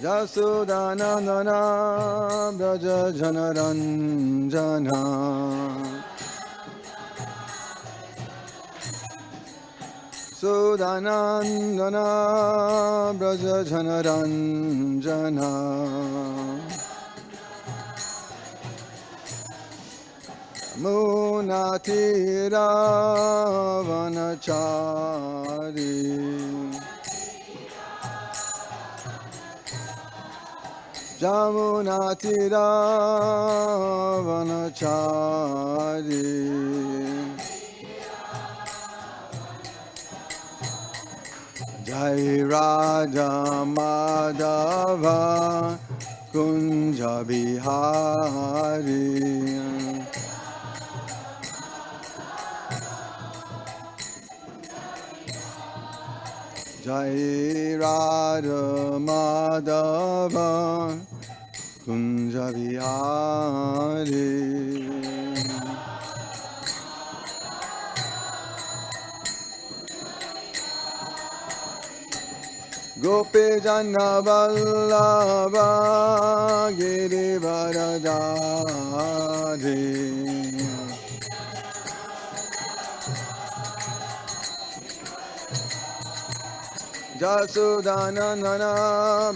Yasodhanandana Braja Janaranjana Sudhanandana Braja Janaranjana Munatira Vanachari Jamunatira Vanachari Jai Radha Madhava Kunja Bihari Jai Radha Madhava Kunja Bihari Gopi Jana Vallabha Girivaradari Jasudhanandana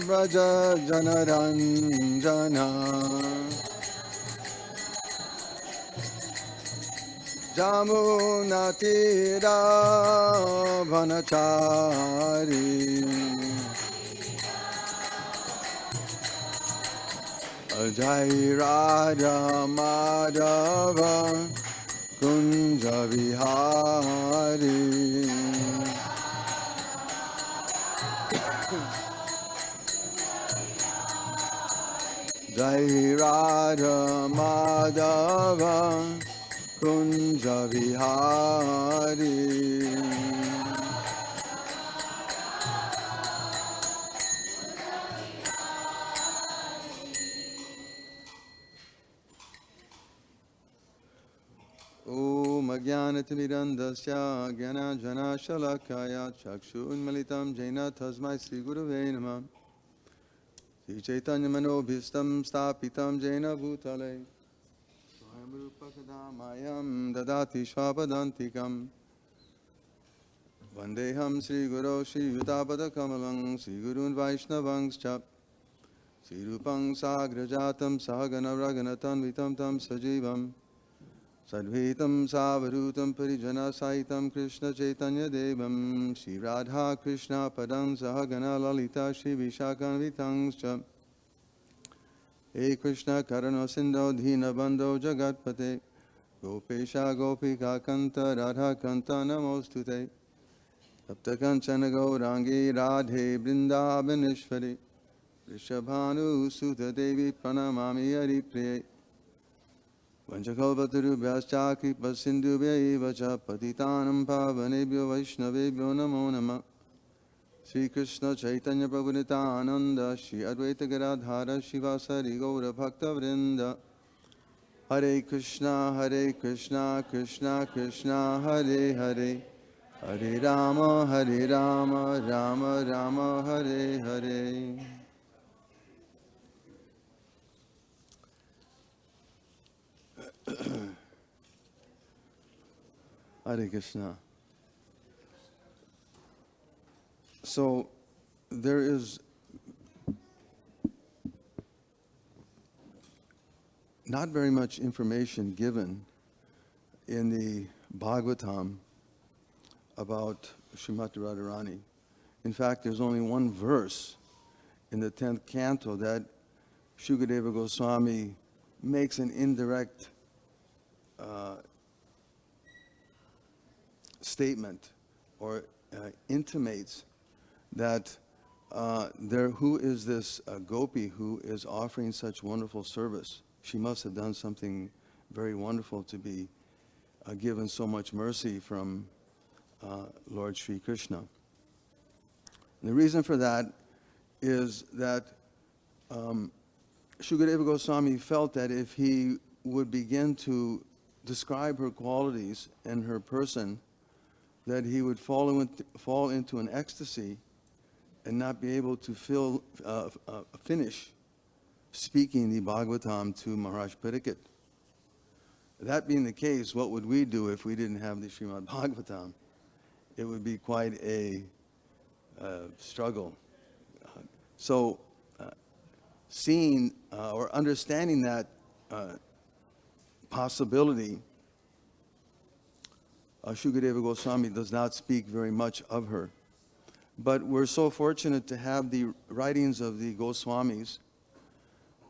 Braja Janaranjana Jamunatira Vanachari Jai Radha Madhava Kunja Vihari Jai Radha Madhava Kunja Vihari Om Ajnanatirandasya Jnana Shalakaya Chakshu Unmalitam Jaina Tasmai Sri Gurave Namah Sri Chaitanya Manobhistam Stapitam Jaina Bhutale Swayam Rupa Kadamayam Dadati Swapadantikam Vandeham Sri Guru Sri Yutapada Kamalang Sri Gurun Vaishnavangscha Sri Rupang Sagrajatam Sahagana Raganatan Vitam Tam Sajivam Sadvaitam Savarutam Parijana Saitam Krishna Chaitanya Devam Shri Radha Krishna Padam Sahagana Lalita Shri Vishakan Vitangscha He Krishna Karano Sindho Dhina Bandho Jagatpate Gopesha Gopika Kanta Radha Kanta Namostute Tapta Kanchana Gaurangi Radhe Vrindavaneshwari Rishabhanu Sutta Devi Pranamami Haripriye Vanchakalpatarubhyascha Kripasindhubhya cha Patitanam Pavanebhyo Vaishnavebhyo Namo Namah Sri Krishna Chaitanya Prabhu Nityananda Shri Advaita Gadadhara Shivasari Gaura Bhakta Vrinda Hare Krishna Krishna Krishna Hare Hare Hare Rama Rama Rama Hare Hare Hare Krishna. So there is not very much information given in the Bhagavatam about Srimati Radharani. In fact, there's only one verse in the 10th canto that Shukadeva Goswami makes an indirect statement or intimates that who is this gopi who is offering such wonderful service? She must have done something very wonderful to be given so much mercy from Lord Sri Krishna. And the reason for that is that Shukadeva Goswami felt that if he would begin to describe her qualities and her person, that he would fall into an ecstasy and not be able to finish speaking the Bhagavatam to Maharaj Pariksit. That being the case, what would we do if we didn't have the Srimad Bhagavatam? It would be quite a struggle. So, seeing or understanding that possibility, Shukadeva Goswami does not speak very much of her. But we're so fortunate to have the writings of the Goswamis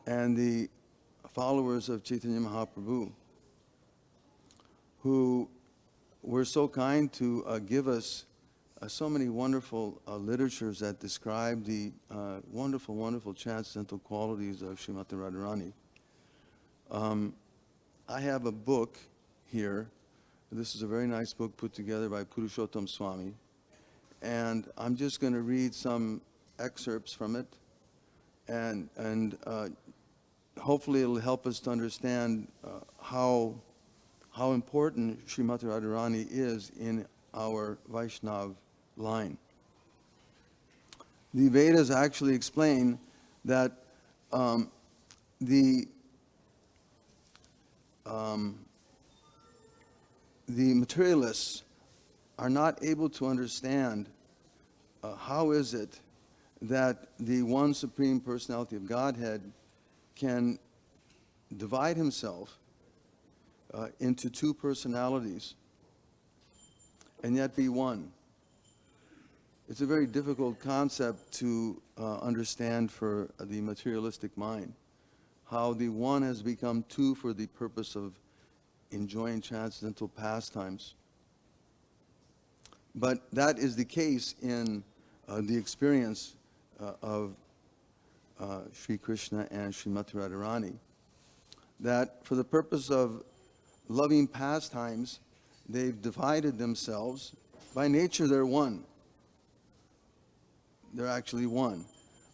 and the followers of Chaitanya Mahaprabhu, who were so kind to give us so many wonderful literatures that describe the wonderful, wonderful transcendental qualities of Srimati Radharani. I have a book here. This is a very nice book put together by Purushottam Swami. And I'm just going to read some excerpts from it. And hopefully it'll help us to understand how important Srimati Radharani is in our Vaishnav line. The Vedas actually explain that the materialists are not able to understand how is it that the one Supreme Personality of Godhead can divide himself into two personalities and yet be one. It's a very difficult concept to understand for the materialistic mind, how the one has become two for the purpose of enjoying transcendental pastimes. But that is the case in the experience of Sri Krishna and Srimati Radharani, that for the purpose of loving pastimes, they've divided themselves. By nature, they're one. They're actually one.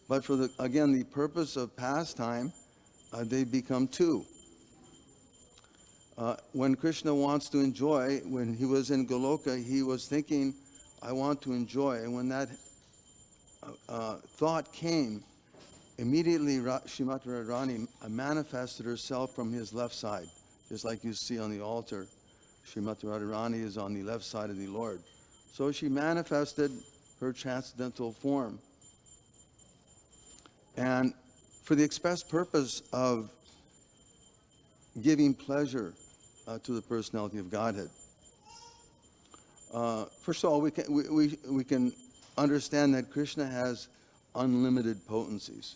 But for the purpose of pastime, they become two. When Krishna wants to enjoy, when he was in Goloka, he was thinking, I want to enjoy. And when that thought came, immediately Srimati Radharani manifested herself from his left side. Just like you see on the altar, Srimati Radharani is on the left side of the Lord. So she manifested her transcendental form. And for the express purpose of giving pleasure to the personality of Godhead. First of all, we can understand that Krishna has unlimited potencies.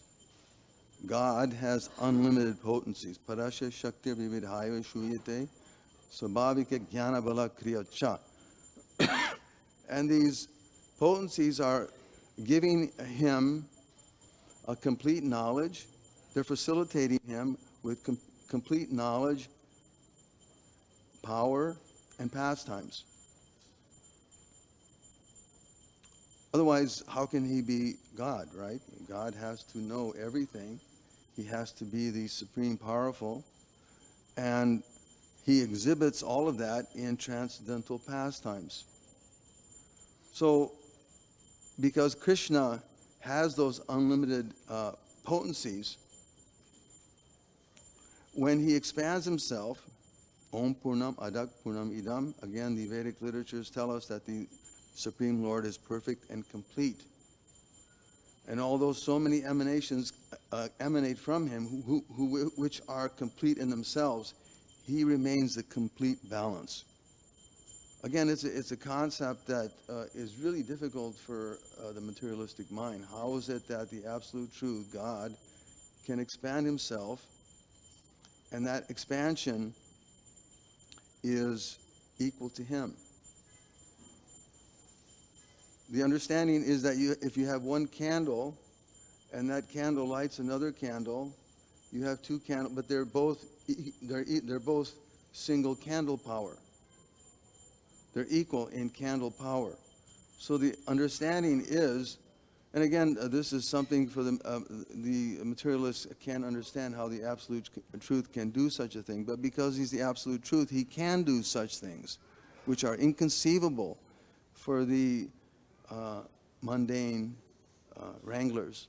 God has unlimited potencies. Parasya Shakti Vividhaya Shuyate Swabhavika Jnana Bala Kriya Cha. And these potencies are giving him a complete knowledge. They're facilitating him with complete knowledge, power, and pastimes. Otherwise, how can he be God, right? God has to know everything. He has to be the supreme powerful. And he exhibits all of that in transcendental pastimes. So, because Krishna has those unlimited potencies, when he expands himself, Om Purnam Adak Purnam Idam, again the Vedic literatures tell us that the Supreme Lord is perfect and complete. And although so many emanations emanate from him, which are complete in themselves, he remains the complete balance. Again, it's a concept that is really difficult for the materialistic mind. How is it that the absolute truth, God, can expand himself, and that expansion is equal to him? The understanding is that if you have one candle, and that candle lights another candle, you have two candles, but they're both single candle power. They're equal in candle power. So the understanding is, and again, this is something for the materialists can't understand how the absolute truth can do such a thing. But because he's the absolute truth, he can do such things, which are inconceivable for the mundane wranglers.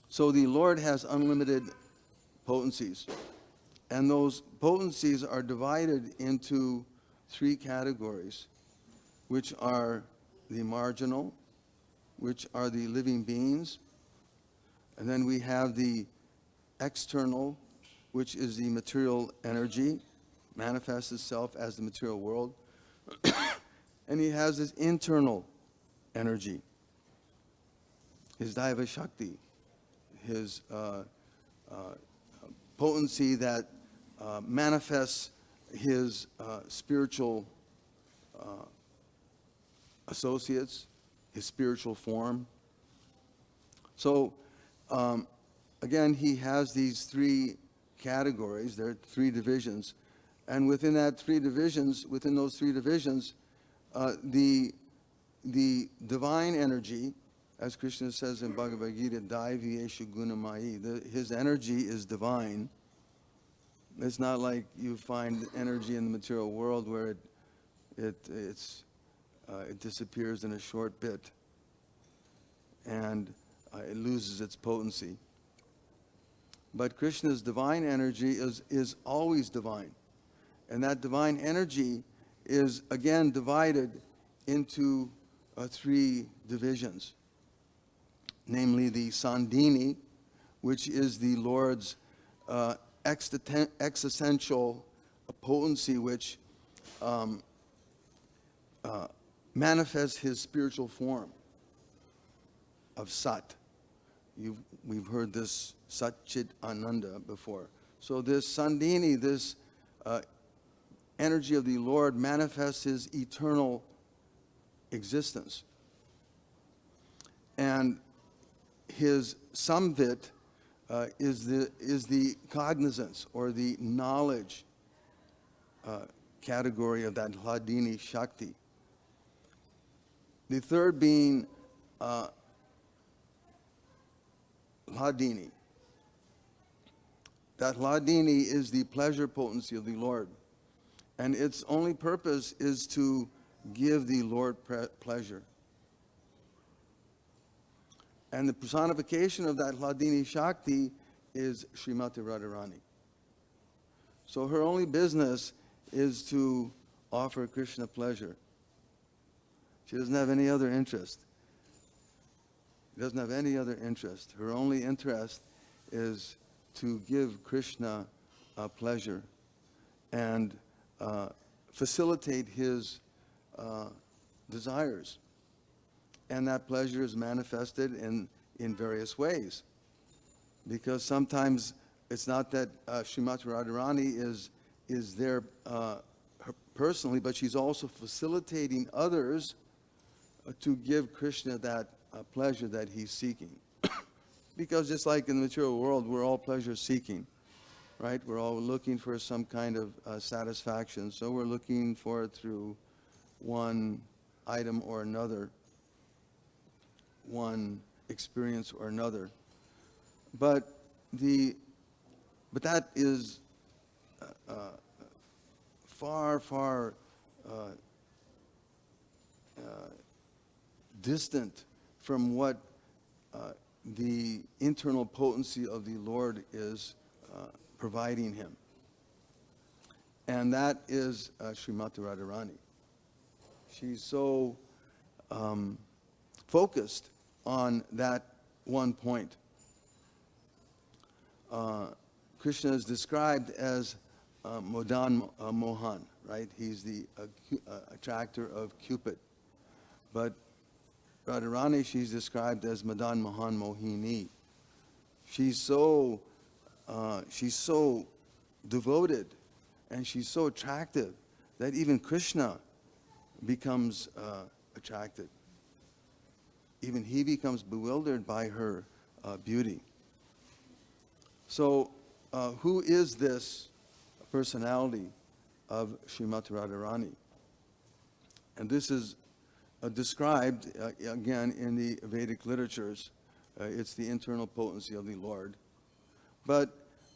So the Lord has unlimited potencies. And those potencies are divided into three categories, which are the marginal, which are the living beings, and then we have the external, which is the material energy, manifests itself as the material world, and he has this internal energy, his Daiva Shakti, his potency that manifests his spiritual associates, his spiritual form. So, again, he has these three categories. There are three divisions. And within those three divisions, the divine energy, as Krishna says in Bhagavad Gita, Daiviyeshu Gunamayi, his energy is divine. It's not like you find energy in the material world where it disappears in a short bit and it loses its potency. But Krishna's divine energy is always divine. And that divine energy is again divided into three divisions, namely the Sandhini, which is the Lord's existential potency, which manifests his spiritual form of Sat. We've heard this Sat Chit Ananda before. So this Sandhini, this energy of the Lord, manifests his eternal existence. And his Samvit is the cognizance or the knowledge category of that Hladini Shakti. The third being Hladini. That Hladini is the pleasure potency of the Lord. And its only purpose is to give the Lord pleasure. And the personification of that Hladini Shakti is Srimati Radharani. So her only business is to offer Krishna pleasure. She doesn't have any other interest. She doesn't have any other interest. Her only interest is to give Krishna pleasure and facilitate his desires. And that pleasure is manifested in various ways. Because sometimes it's not that Srimati Radharani is there personally, but she's also facilitating others to give Krishna that pleasure that he's seeking. Because just like in the material world, we're all pleasure seeking, right? We're all looking for some kind of satisfaction. So we're looking for it through one item or another, one experience or another. But that is far distant from what the internal potency of the Lord is providing him. And that is Srimati Radharani. She's so focused on that one point. Krishna is described as Madan Mohan, right? He's the attractor of Cupid. But Radharani, she's described as Madan Mohan Mohini. She's so devoted and she's so attractive that even Krishna becomes attracted. Even he becomes bewildered by her beauty. So, who is this personality of Srimati Radharani? And this is described, again, in the Vedic literatures. It's the internal potency of the Lord. But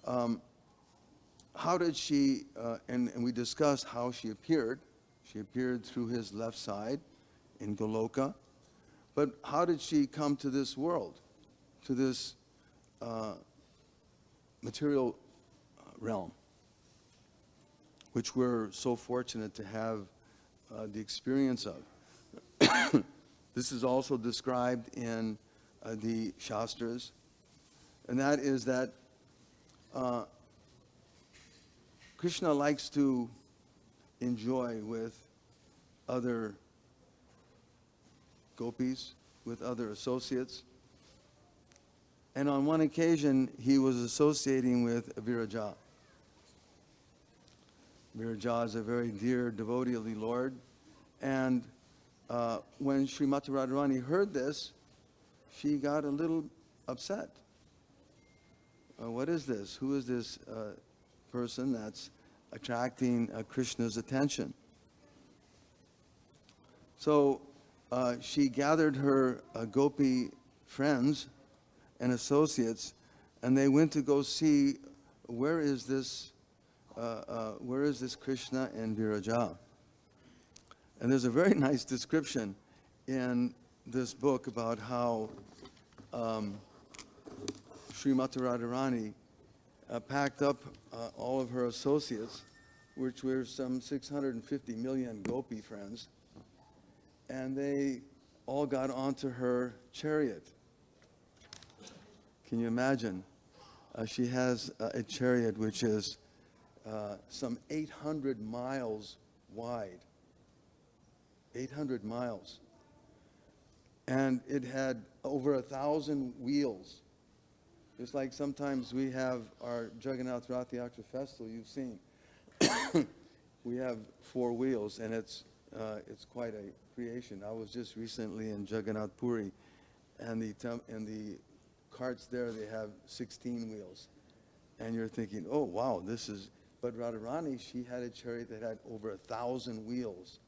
how did she, and we discussed how she appeared. She appeared through his left side in Goloka, But how did she come to this world, to this material realm, which we're so fortunate to have the experience of? This is also described in the Shastras, and that is that Krishna likes to enjoy with other gopis, with other associates. And on one occasion, he was associating with Viraja. Viraja is a very dear devotee of the Lord. And when Srimati Radharani heard this, she got a little upset. What is this? Who is this person that's attracting Krishna's attention? So she gathered her gopi friends and associates, and they went to go see where is this Krishna and Viraja. And there's a very nice description in this book about how Srimati Radharani packed up all of her associates, which were some 650 million gopi friends, and they all got onto her chariot. Can you imagine? She has a chariot which is some 800 miles wide. 800 miles. And it had over 1,000 wheels. Just like sometimes we have our Jagannath Rath Yatra Festival, you've seen. We have 4 wheels, and it's quite a creation. I was just recently in Jagannath Puri, and the carts there, they have 16 wheels. And you're thinking, oh, wow, this is... But Radharani, she had a chariot that had over 1,000 wheels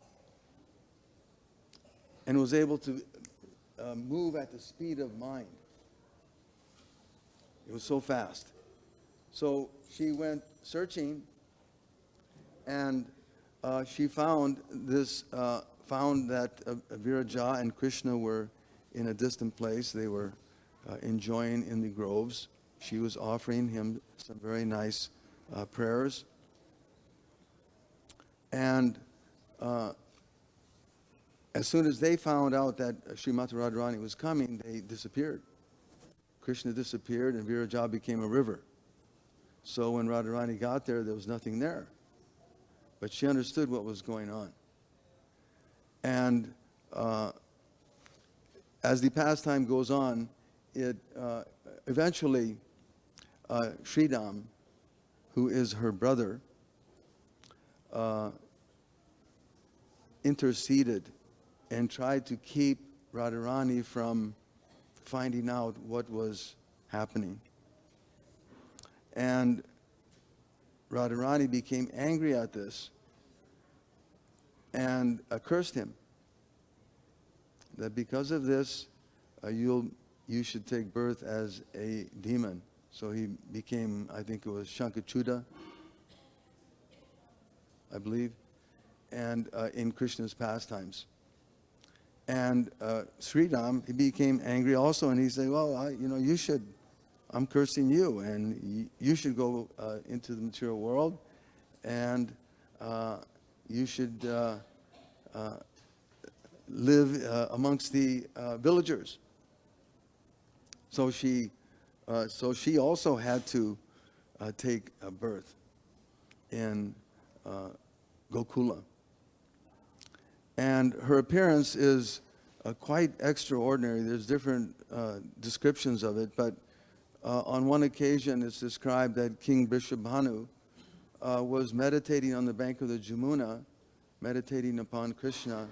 and was able to move at the speed of mind. It was so fast. So she went searching, and she found that Viraja and Krishna were in a distant place. They were enjoying in the groves. She was offering him some very nice prayers. And as soon as they found out that Srimati Radharani was coming, they disappeared. Krishna disappeared, and Viraja became a river. So when Radharani got there, there was nothing there. But she understood what was going on. And as the pastime goes on, it eventually Sridham, who is her brother, interceded and tried to keep Radharani from finding out what was happening. And Radharani became angry at this and cursed him, that because of this, you should take birth as a demon. So he became, I think it was Shankachuda, I believe, and in Krishna's pastimes. And Sridham, he became angry also, and he said, well, I'm cursing you, and you should go into the material world, and you should live amongst the villagers. So she also had to take a birth in Gokula. And her appearance is quite extraordinary. There's different descriptions of it, but on one occasion it's described that King Vrishabhanu was meditating on the bank of the Jamuna, meditating upon Krishna,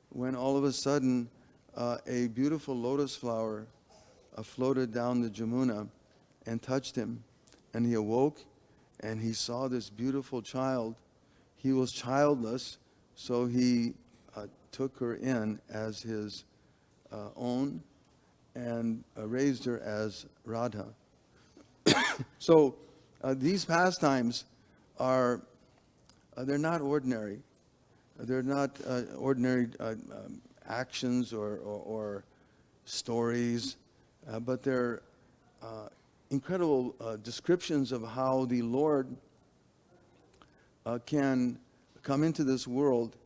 when all of a sudden a beautiful lotus flower floated down the Jamuna and touched him. And he awoke, and he saw this beautiful child. He was childless, so he took her in as his own and raised her as Radha. So these pastimes they're not ordinary. They're not ordinary actions or stories, but they're incredible descriptions of how the Lord can come into this world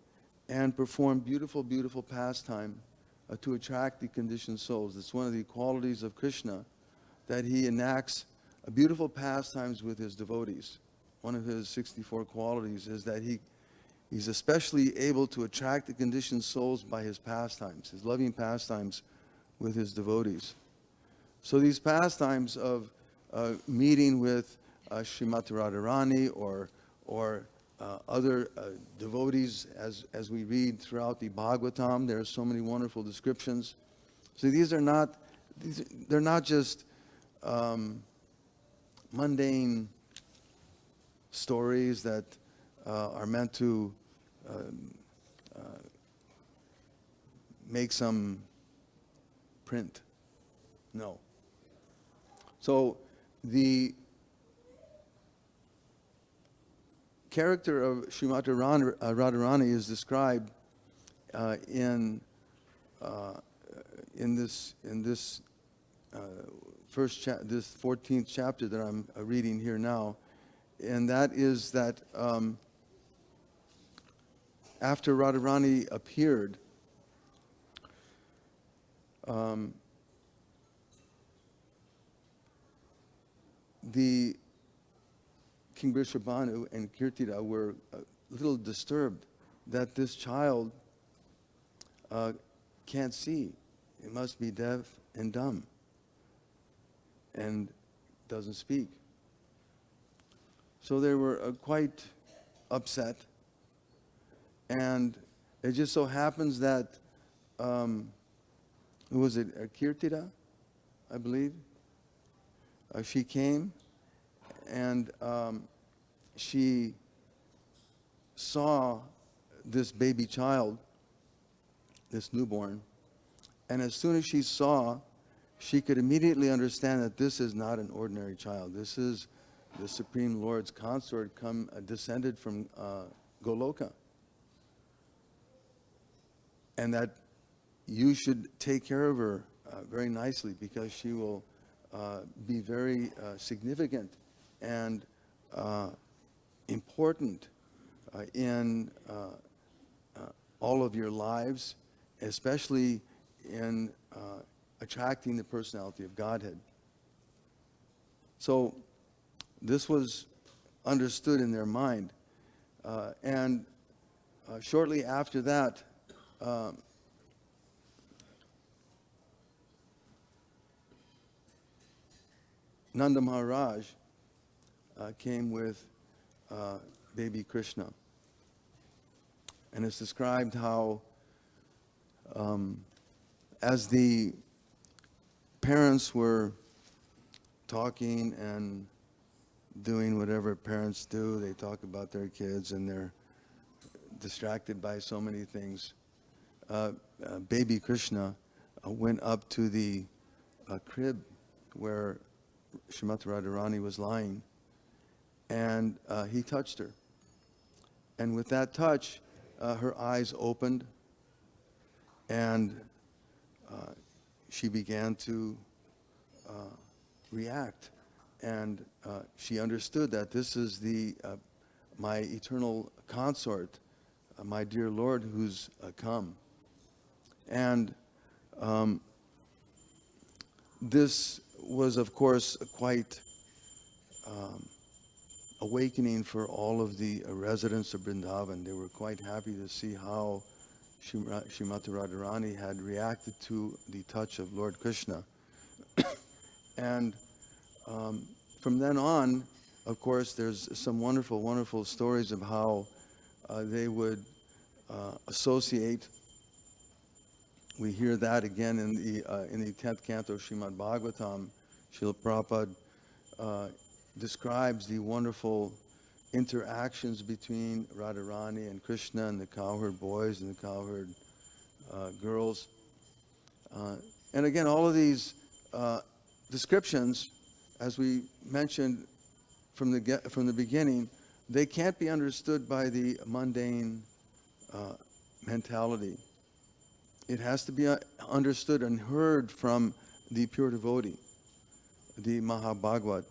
and perform beautiful, beautiful pastime to attract the conditioned souls. It's one of the qualities of Krishna, that he enacts beautiful pastimes with his devotees. One of his 64 qualities is that he's especially able to attract the conditioned souls by his pastimes, his loving pastimes with his devotees. So these pastimes of meeting with Srimati Radharani or other devotees, as we read throughout the Bhagavatam, there are so many wonderful descriptions. So they're not just mundane stories that are meant to make some print. No. So the character of Srimati Radharani is described in this this 14th chapter that I'm reading here now, and that is that after Radharani appeared, the King Vrishabhanu and Kirtida were a little disturbed that this child can't see. It must be deaf and dumb and doesn't speak. So they were quite upset. And it just so happens that, who was it, Kirtida, I believe? She came and she saw this baby child, this newborn, and as soon as she saw, she could immediately understand that this is not an ordinary child. This is the Supreme Lord's consort descended from Goloka. And that you should take care of her very nicely, because she will be very significant and important in all of your lives, especially in attracting the personality of Godhead. So this was understood in their mind. And shortly after that, Nanda Maharaj came with baby Krishna. And it's described how as the parents were talking and doing whatever parents do, they talk about their kids and they're distracted by so many things. Baby Krishna went up to the crib where Srimati Radharani was lying, and he touched her. And with that touch, her eyes opened, and she began to react. And she understood that this is my eternal consort, my dear Lord, who's come. And this was, of course, quite awakening for all of the residents of Vrindavan. They were quite happy to see how Srimati Radharani had reacted to the touch of Lord Krishna. And from then on, of course, there's some wonderful, wonderful stories of how they would associate. We hear that again in the 10th canto of Srimad Bhagavatam. Srila Prabhupada describes the wonderful interactions between Radharani and Krishna and the cowherd boys and the cowherd girls. And again, all of these descriptions, as we mentioned from the beginning, they can't be understood by the mundane mentality. it has to be understood and heard from the pure devotee, the Mahabhagavat.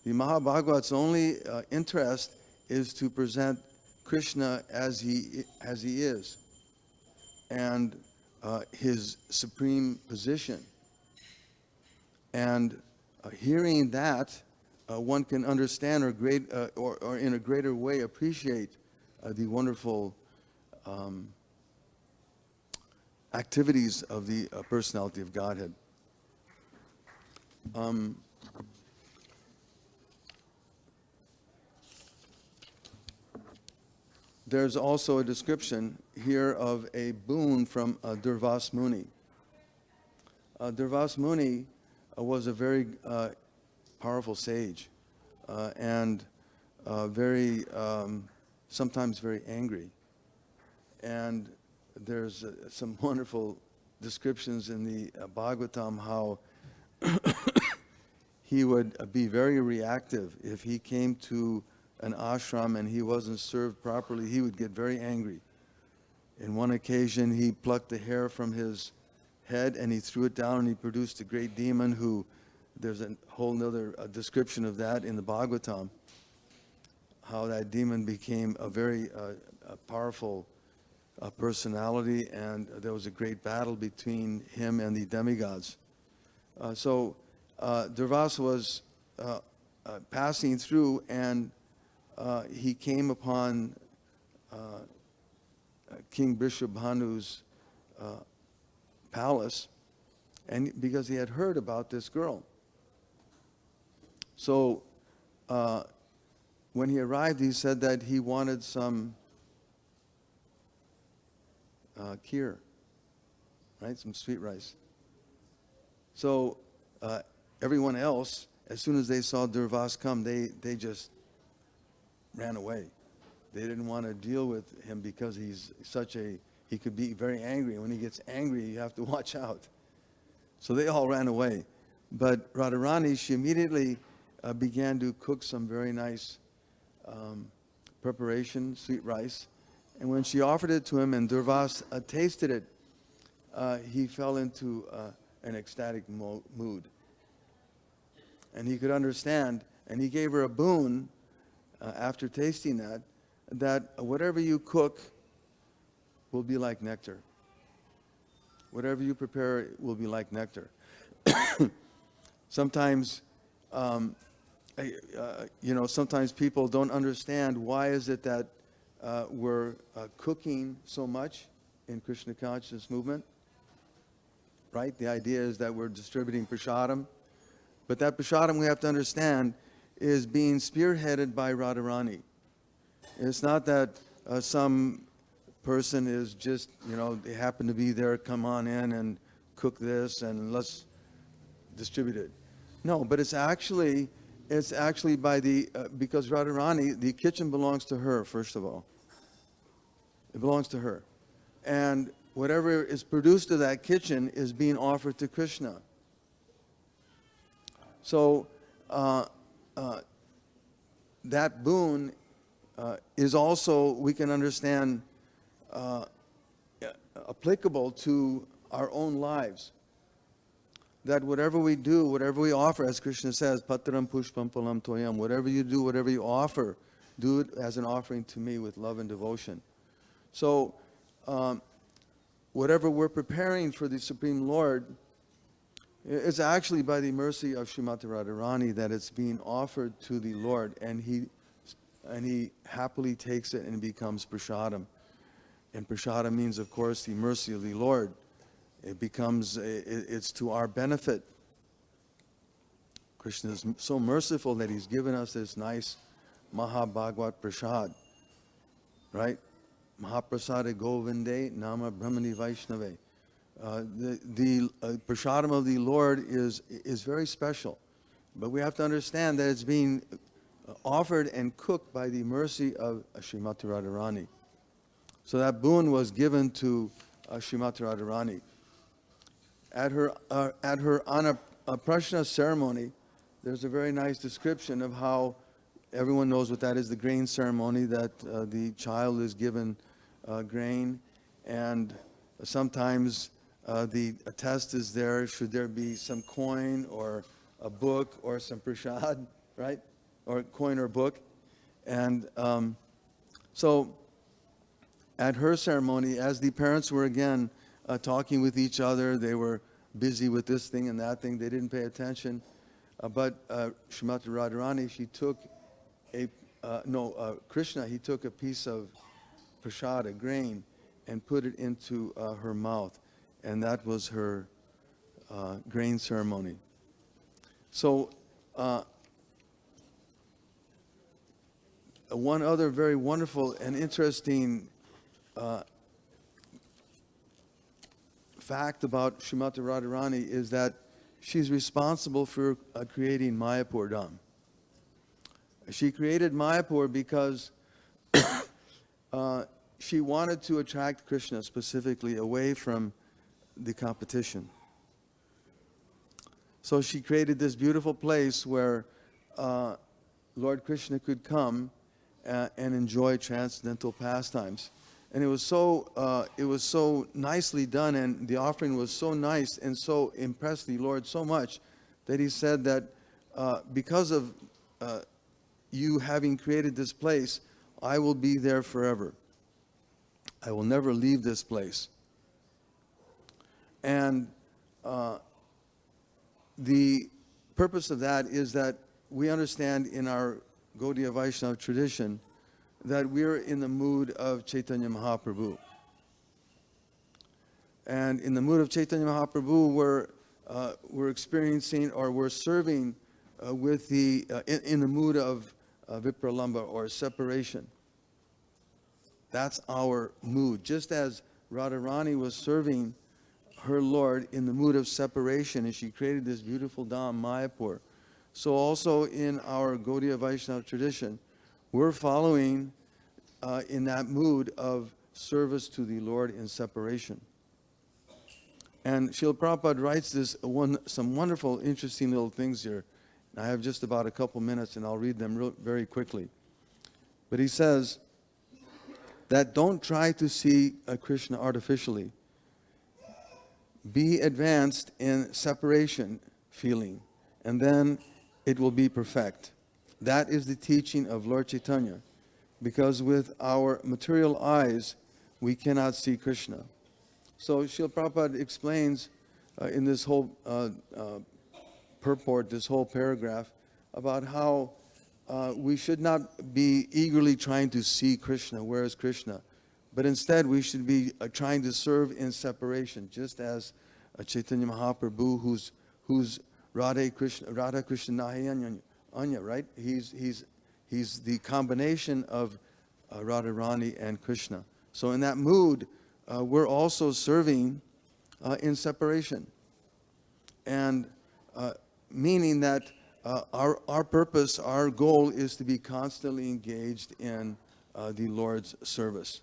The Mahabhagavat's only interest is to present Krishna as he is, and his supreme position. And hearing that, one can understand or in a greater way appreciate the wonderful activities of the personality of Godhead. There's also a description here of a boon from Durvas Muni. Durvas Muni was a very powerful sage and very, sometimes very angry. And there's some wonderful descriptions in the Bhagavatam how he would be very reactive. If he came to an ashram and he wasn't served properly, he would get very angry. In one occasion, he plucked the hair from his head and he threw it down, and he produced a great demon who, there's a whole other description of that in the Bhagavatam, how that demon became a very powerful personality, and there was a great battle between him and the demigods. So Durvasa was passing through, and he came upon King Vrishabhanu's palace, and because he had heard about this girl. So when he arrived, he said that he wanted some kheer, right? Some sweet rice. So everyone else, as soon as they saw Durvas come, they just ran away. They didn't want to deal with him because he could be very angry. And when he gets angry, you have to watch out. So they all ran away. But Radharani, she immediately began to cook some very nice preparation, sweet rice. And when she offered it to him and Durvas tasted it, he fell into an ecstatic mood. And he could understand, and he gave her a boon after tasting that whatever you cook will be like nectar. Whatever you prepare will be like nectar. Sometimes, sometimes people don't understand why is it that we're cooking so much in Krishna consciousness movement, right? The idea is that we're distributing prasadam, but that prasadam, we have to understand, is being spearheaded by Radharani. It's not that some person is just, they happen to be there, come on in and cook this and let's distribute it. No, but it's actually by because Radharani, the kitchen belongs to her, first of all. It belongs to her. And whatever is produced of that kitchen is being offered to Krishna. So that boon is also, we can understand, applicable to our own lives. That whatever we do, whatever we offer, as Krishna says, patram pushpam palam toyam, whatever you do, whatever you offer, do it as an offering to me with love and devotion. So whatever we're preparing for the Supreme Lord, it's actually by the mercy of Srimati Radharani that it's being offered to the Lord, and he happily takes it and becomes prasadam. And prasadam means, of course, the mercy of the Lord. It becomes, it's to our benefit. Krishna is so merciful that he's given us this nice Mahabhagavat Prasad, right? Mahaprasade Govinde Nama Brahmani Vaishnave. The prasadam of the Lord is very special, but we have to understand that it's being offered and cooked by the mercy of Srimati Radharani. So that boon was given to Srimati Radharani. At her Anaprashna ceremony, there's a very nice description of how everyone knows what that is, the grain ceremony, that the child is given grain, and sometimes The test is there. Should there be some coin or a book or some prashad, right? Or coin or book. And so at her ceremony, as the parents were again talking with each other, they were busy with this thing and that thing. They didn't pay attention. But Srimati Radharani, she took Krishna, he took a piece of prashad, a grain, and put it into her mouth. And that was her grain ceremony. So one other very wonderful and interesting fact about Srimati Radharani is that she's responsible for creating Mayapur Dham. She created Mayapur because she wanted to attract Krishna specifically away from the competition. So she created this beautiful place where Lord Krishna could come and enjoy transcendental pastimes. And it was so nicely done, and the offering was so nice and so impressed the Lord so much that he said that because of you having created this place, I will be there forever. I will never leave this place. And the purpose of that is that we understand in our Gaudiya Vaishnava tradition that we're in the mood of Chaitanya Mahaprabhu. And in the mood of Chaitanya Mahaprabhu, we're experiencing, or we're serving with in the mood of Vipralambha, or separation. That's our mood. Just as Radharani was serving her Lord in the mood of separation, and she created this beautiful Dham, Mayapur. So also in our Gaudiya Vaishnava tradition, we're following in that mood of service to the Lord in separation. And Srila Prabhupada writes some wonderful, interesting little things here. I have just about a couple minutes, and I'll read them very quickly. But he says that don't try to see Krishna artificially. Be advanced in separation feeling, and then it will be perfect. That is the teaching of Lord Chaitanya, because with our material eyes, we cannot see Krishna. So Srila Prabhupada explains in this whole purport, this whole paragraph, about how we should not be eagerly trying to see Krishna, where is Krishna? But instead we should be trying to serve in separation, just as Chaitanya Mahaprabhu, who's Radha Krishna Nahi Anya, right? He's the combination of Radharani and Krishna. So in that mood, we're also serving in separation. And meaning that our purpose, our goal is to be constantly engaged in the Lord's service.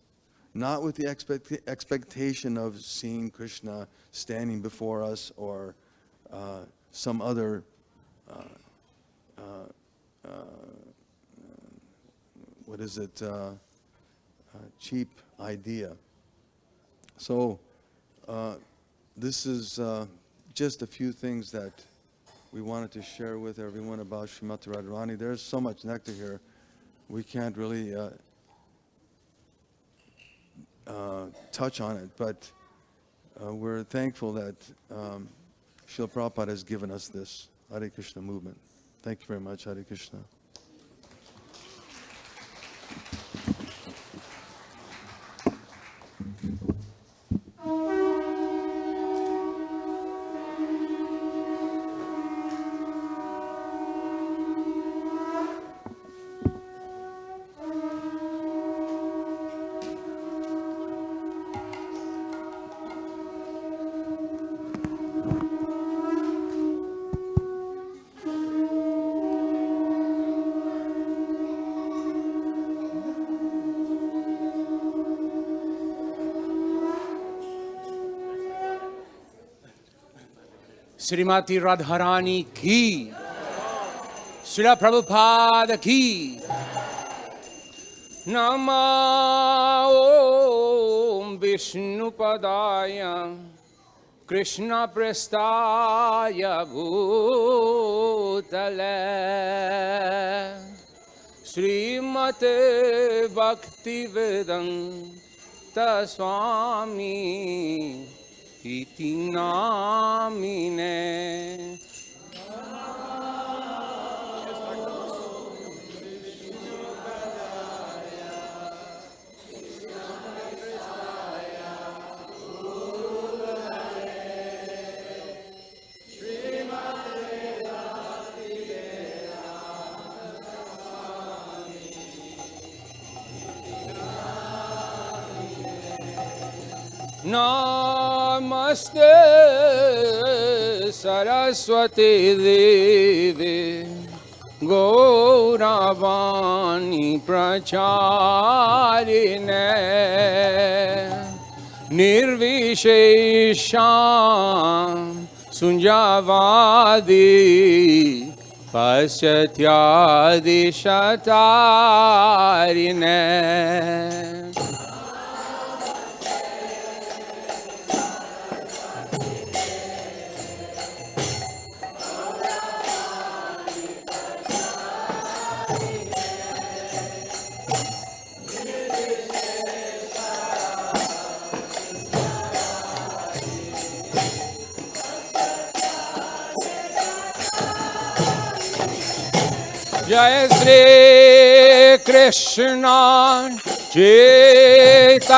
Not with the expectation of seeing Krishna standing before us, or some other cheap idea. So this is just a few things that we wanted to share with everyone about Srimati Radharani. There's so much nectar here, we can't really touch on it, but we're thankful that Srila Prabhupada has given us this Hare Krishna movement. Thank you very much. Hare Krishna. Srimati Radharani ki, Srila Prabhupada ki, Nama Om Vishnu Padaya, Krishna prestaya bhutale Srimate Bhaktivedanta Swami iti namine. Namaste Saraswati Devi Gauravani Pracharine Nirvishesham Sunjavadi Paschathyadi Shatarine. Jai Shri Krishna Chaitanya